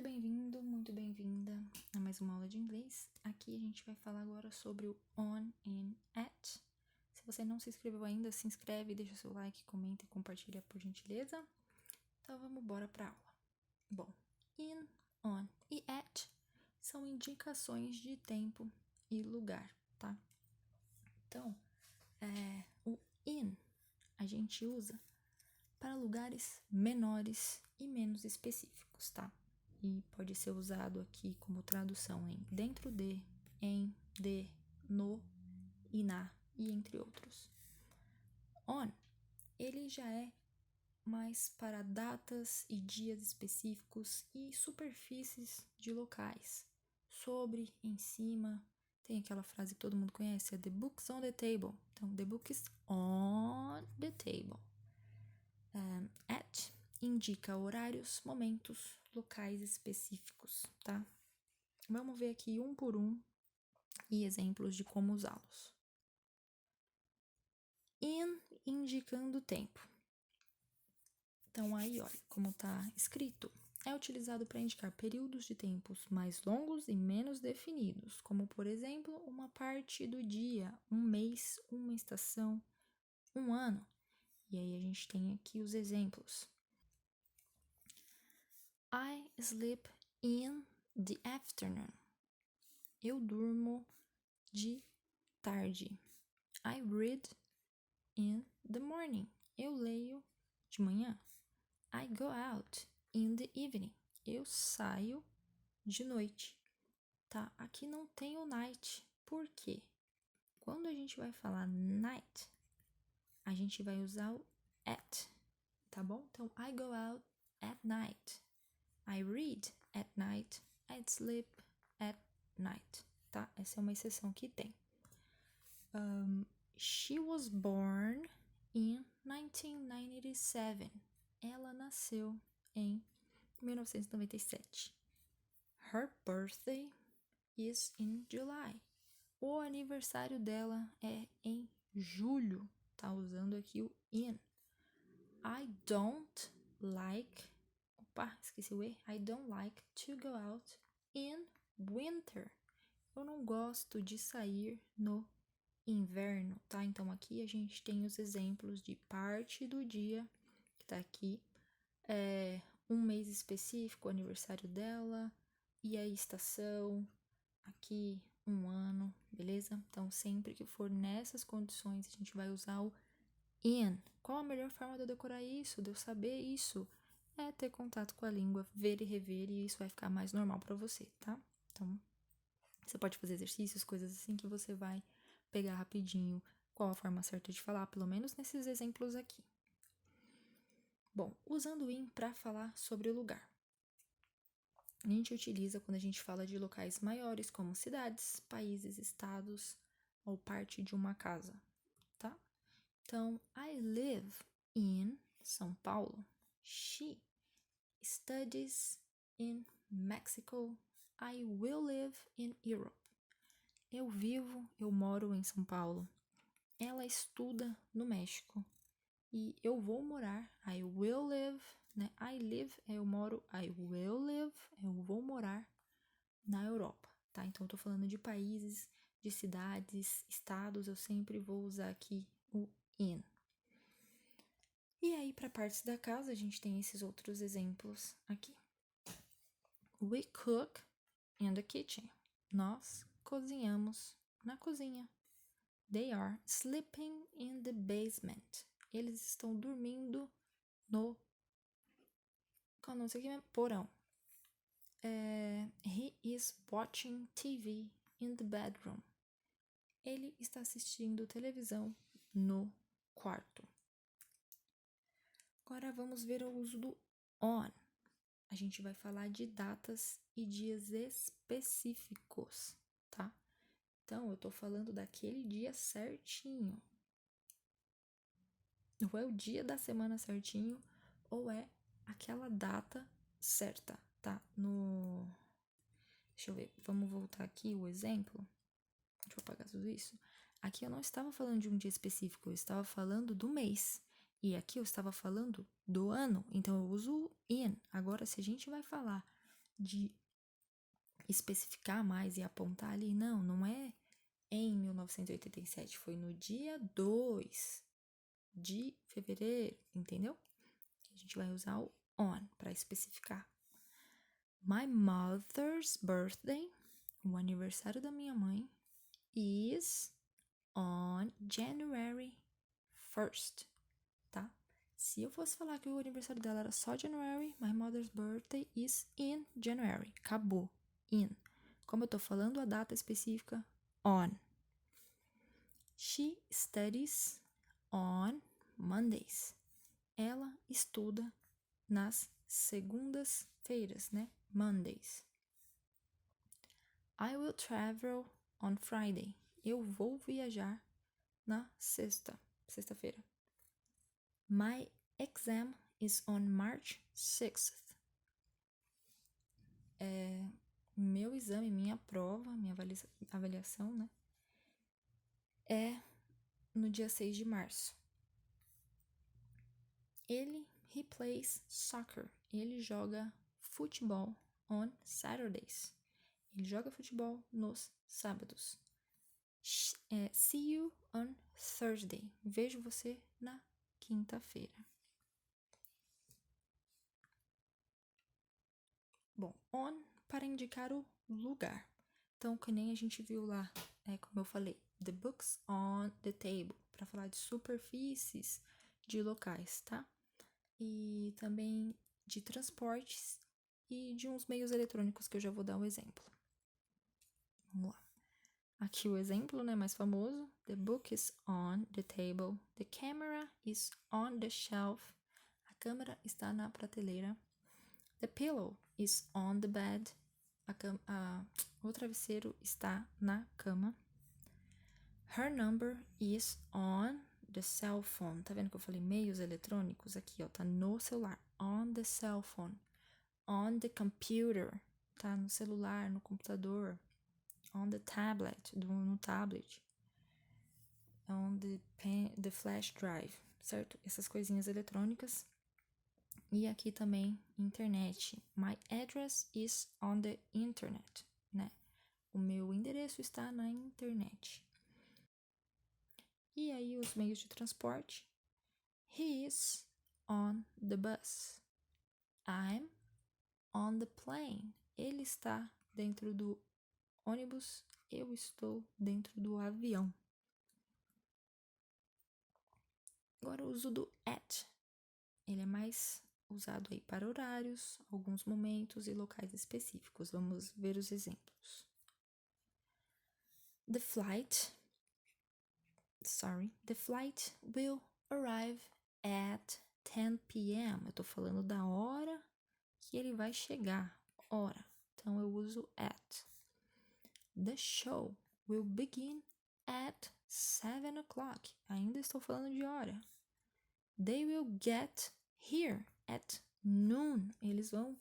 bem-vindo, muito bem-vinda a mais uma aula de inglês. Aqui a gente vai falar agora sobre o on and at. Se você não se inscreveu ainda, se inscreve, deixa seu like, comenta e compartilha por gentileza. Então vamos embora para a aula. Bom, in, on e at são indicações de tempo e lugar, tá? Então, o in a gente usa para lugares menores e menos específicos, tá? E pode ser usado aqui como tradução em dentro de, em, de, no e na, e entre outros. On, ele já é mais para datas e dias específicos e superfícies de locais. Sobre, em cima, tem aquela frase que todo mundo conhece, é the book's on the table. Então, the book is on the table. At indica horários, momentos, locais específicos, tá? Vamos ver aqui um por um e exemplos de como usá-los. In, indicando tempo. Então, aí, olha, como tá escrito, é utilizado para indicar períodos de tempos mais longos e menos definidos, como, por exemplo, uma parte do dia, um mês, uma estação, um ano. E aí a gente tem aqui os exemplos. I sleep in the afternoon. Eu durmo de tarde. I read in the morning. Eu leio de manhã. I go out in the evening. Eu saio de noite. Tá? Aqui não tem o night. Por quê? Quando a gente vai falar night, a gente vai usar o at. Tá bom? Então, I go out at night. I read at night. I sleep at night. Tá? Essa é uma exceção que tem. She was born in 1997. Ela nasceu em 1997. Her birthday is in July. O aniversário dela é em julho. Tá usando aqui o in. I don't like... Opa, esqueci o E. I don't like to go out in winter. Eu não gosto de sair no inverno, tá? Então, aqui a gente tem os exemplos de parte do dia, que tá aqui, um mês específico, o aniversário dela, e a estação, aqui, um ano, beleza? Então, sempre que for nessas condições, a gente vai usar o in. Qual a melhor forma de eu decorar isso, de eu saber isso? É ter contato com a língua, ver e rever, e isso vai ficar mais normal pra você, tá? Então, você pode fazer exercícios, coisas assim que você vai pegar rapidinho qual a forma certa de falar, pelo menos nesses exemplos aqui. Bom, usando o in para falar sobre o lugar. A gente utiliza quando a gente fala de locais maiores, como cidades, países, estados ou parte de uma casa, tá? Então, I live in São Paulo. She studies in Mexico. I will live in Europe. Eu moro em São Paulo. Ela estuda no México. E eu vou morar, I will live, né? I live, eu moro, I will live, eu vou morar na Europa, tá? Então, eu tô falando de países, de cidades, estados, eu sempre vou usar aqui o in. E aí, para partes da casa, a gente tem esses outros exemplos aqui. We cook in the kitchen. Nós cozinhamos na cozinha. They are sleeping in the basement. Eles estão dormindo no... Qual não sei o que é? Porão. He is watching TV in the bedroom. Ele está assistindo televisão no quarto. Agora vamos ver o uso do on. A gente vai falar de datas e dias específicos, tá? Então, eu tô falando daquele dia certinho. Ou é o dia da semana certinho, ou é aquela data certa, tá? Deixa eu ver, vamos voltar aqui o exemplo. Deixa eu apagar tudo isso. Aqui eu não estava falando de um dia específico, eu estava falando do mês. E aqui eu estava falando do ano, então eu uso in. Agora, se a gente vai falar de especificar mais e apontar ali, não é em 1987, foi no dia 2 de fevereiro, entendeu? A gente vai usar o on para especificar. My mother's birthday, o aniversário da minha mãe, is on January 1st, tá? Se eu fosse falar que o aniversário dela era só January, my mother's birthday is in January. Acabou. In. Como eu tô falando a data específica, on. She studies on Mondays. Ela estuda nas segundas-feiras, né? Mondays. I will travel on Friday. Eu vou viajar na sexta-feira. My exam is on March 6th. Meu exame, minha prova, minha avaliação, né? É no dia 6 de março. He plays soccer. Ele joga futebol on Saturdays. Ele joga futebol nos sábados. See you on Thursday. Vejo você na quinta-feira. Bom, on para indicar o lugar. Então, que nem a gente viu lá, como eu falei, the books on the table, para falar de superfícies de locais, tá? E também de transportes e de uns meios eletrônicos que eu já vou dar um exemplo. Vamos lá. Aqui o exemplo, né, mais famoso. The book is on the table. The camera is on the shelf. A câmera está na prateleira. The pillow is on the bed. O travesseiro está na cama. Her number is on the cell phone. Tá vendo que eu falei meios eletrônicos? Aqui, ó, tá no celular. On the cell phone. On the computer. Tá no celular, no computador. On the tablet, no tablet. On the flash drive, certo? Essas coisinhas eletrônicas. E aqui também, internet. My address is on the internet, né? O meu endereço está na internet. E aí, os meios de transporte. He is on the bus. I'm on the plane. Ele está dentro do ônibus. Eu estou dentro do avião. Agora, o uso do at. Ele é mais usado aí para horários, alguns momentos e locais específicos. Vamos ver os exemplos. The flight will arrive at 10 p.m. Eu tô falando da hora que ele vai chegar. Hora. Então, eu uso at. The show will begin at 7 o'clock. Ainda estou falando de hora. They will get here at noon. Eles vão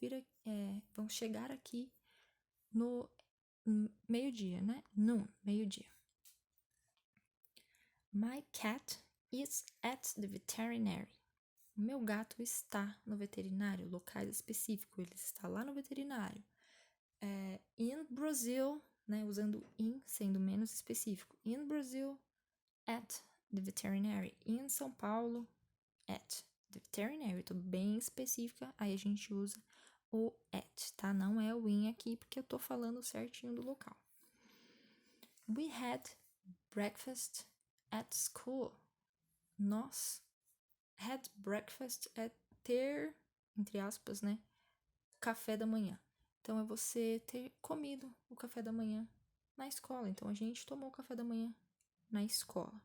vão chegar aqui no meio-dia, né? Noon, meio-dia. My cat is at the veterinary. O meu gato está no veterinário, locais específico, ele está lá no veterinário. In Brazil, né, usando in, sendo menos específico. In Brazil, at the veterinary. In São Paulo, at the veterinary. Tô bem específica, aí a gente usa o at, tá? Não é o in aqui, porque eu tô falando certinho do local. We had breakfast at school. Nós had breakfast ter, entre aspas, né, café da manhã. Então, é você ter comido o café da manhã na escola. Então, a gente tomou o café da manhã na escola.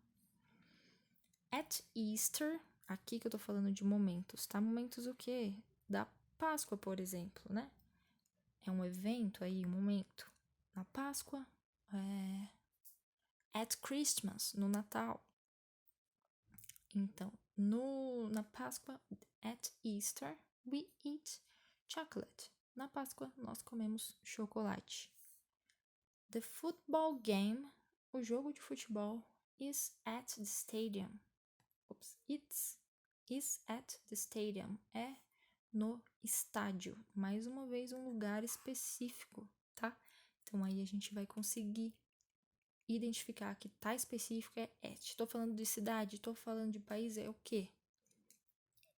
At Easter, aqui que eu tô falando de momentos, tá? Momentos o quê? Da Páscoa, por exemplo, né? É um evento aí, um momento. Na Páscoa, at Christmas, no Natal. Então, na Páscoa, at Easter, we eat chocolate. Na Páscoa, nós comemos chocolate. The football game, o jogo de futebol, is at the stadium. It's is at the stadium. É no estádio. Mais uma vez, um lugar específico, tá? Então, aí a gente vai conseguir identificar que tá específico é at. Tô falando de cidade, tô falando de país, é o quê?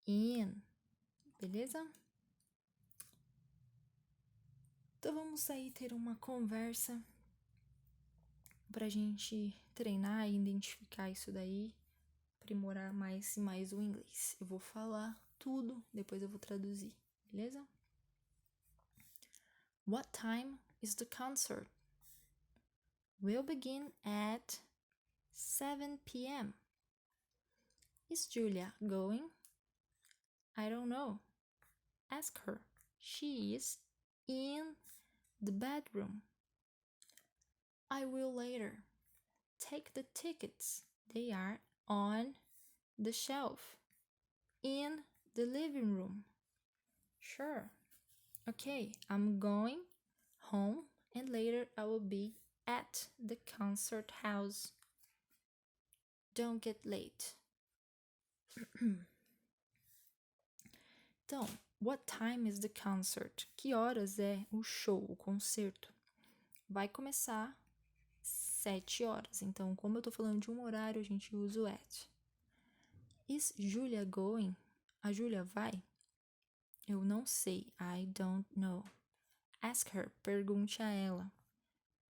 In. Beleza? Então, vamos aí ter uma conversa pra gente treinar e identificar isso daí, aprimorar mais e mais o inglês. Eu vou falar tudo, depois eu vou traduzir, beleza? What time is the concert? We'll begin at 7 p.m. Is Julia going? I don't know. Ask her. She is in the bedroom. I will later. Take the tickets. They are on the shelf in the living room. Sure. Okay, I'm going home and later I will be at the concert house. Don't get late. Então, what time is the concert? Que horas é o show, o concerto? Vai começar 7 horas. Então, como eu tô falando de um horário, a gente usa o at. Is Julia going? A Julia vai? Eu não sei. I don't know. Ask her. Pergunte a ela.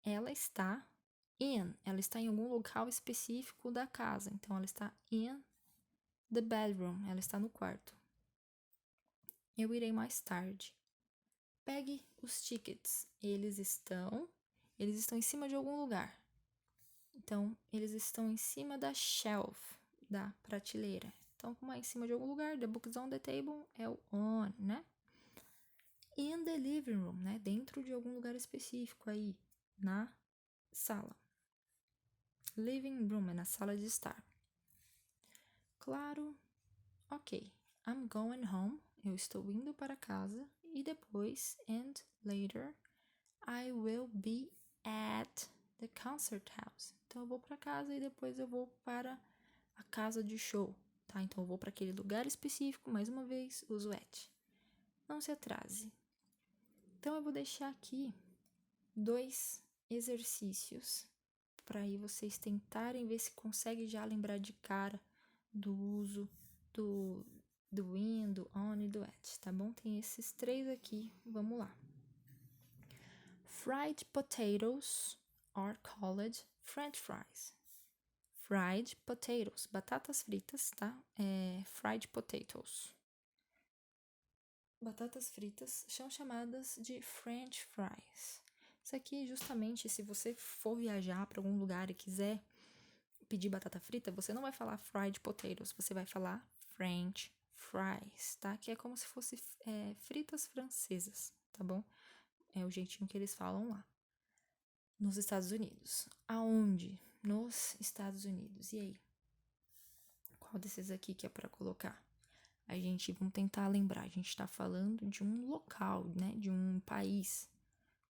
Ela está in. Ela está em algum local específico da casa. Então, ela está in the bedroom. Ela está no quarto. Eu irei mais tarde. Pegue os tickets. Eles estão em cima de algum lugar. Então, eles estão em cima da shelf, da prateleira. Então, como é em cima de algum lugar, the book is on the table é o on, né? In the living room, né? Dentro de algum lugar específico aí, na sala. Living room é na sala de estar. Claro. Ok. I'm going home. Eu estou indo para casa. E depois, and later, I will be at the concert house. Então, eu vou para casa e depois eu vou para a casa de show, tá? Então, eu vou para aquele lugar específico, mais uma vez, uso at. Não se atrase. Então, eu vou deixar aqui 2 exercícios para aí vocês tentarem ver se conseguem já lembrar de cara do uso do in, do on e do at, tá bom? Tem esses 3 aqui, vamos lá. Fried potatoes are called French fries. Fried potatoes, batatas fritas, tá? Fried potatoes. Batatas fritas são chamadas de French fries. Isso aqui, justamente, se você for viajar para algum lugar e quiser pedir batata frita, você não vai falar fried potatoes, você vai falar French fries, tá? Que é como se fosse fritas francesas, tá bom? É o jeitinho que eles falam lá. Nos Estados Unidos. Aonde? Nos Estados Unidos. E aí? Qual desses aqui que é para colocar? Vamos tentar lembrar. A gente está falando de um local, né? De um país.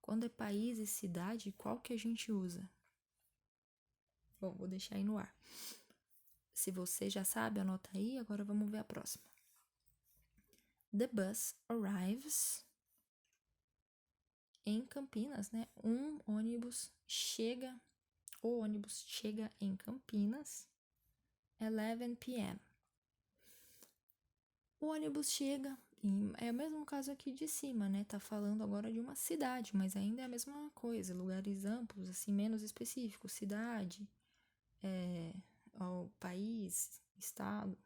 Quando é país e cidade, qual que a gente usa? Bom, vou deixar aí no ar. Se você já sabe, anota aí. Agora vamos ver a próxima. The bus arrives em Campinas, né? O ônibus chega em Campinas 11 p.m. O ônibus chega, e é o mesmo caso aqui de cima, né? Tá falando agora de uma cidade, mas ainda é a mesma coisa, lugares amplos, assim, menos específicos, cidade, país, estado,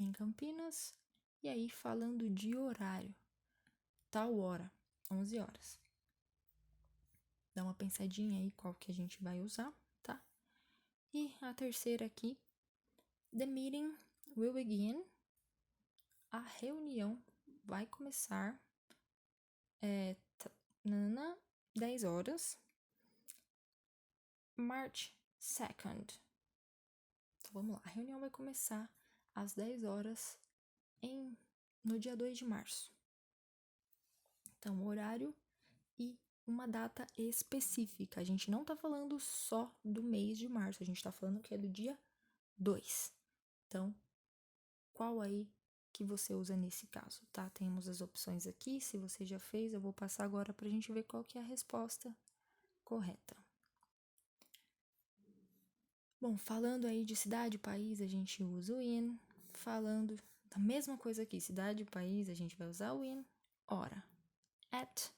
em Campinas, e aí falando de horário, tal hora, 11 horas. Dá uma pensadinha aí qual que a gente vai usar, tá? E a terceira aqui, the meeting will begin. A reunião vai começar 10 horas. March 2nd. Então, vamos lá. A reunião vai começar às 10 horas no dia 2 de março. Então, horário e uma data específica. A gente não tá falando só do mês de março. A gente tá falando que é do dia 2. Então, qual aí que você usa nesse caso, tá? Temos as opções aqui, se você já fez, eu vou passar agora pra gente ver qual que é a resposta correta. Bom, falando aí de cidade, país, a gente usa o in. Falando da mesma coisa aqui, cidade, país, a gente vai usar o in. Hora, at.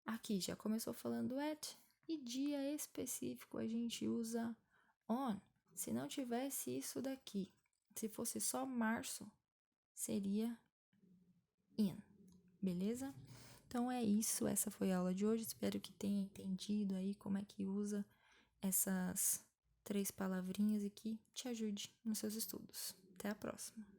Aqui já começou falando at. E dia específico a gente usa on. Se não tivesse isso daqui, se fosse só março, seria in, beleza? Então é isso, essa foi a aula de hoje. Espero que tenha entendido aí como é que usa essas 3 palavrinhas e que te ajude nos seus estudos. Até a próxima!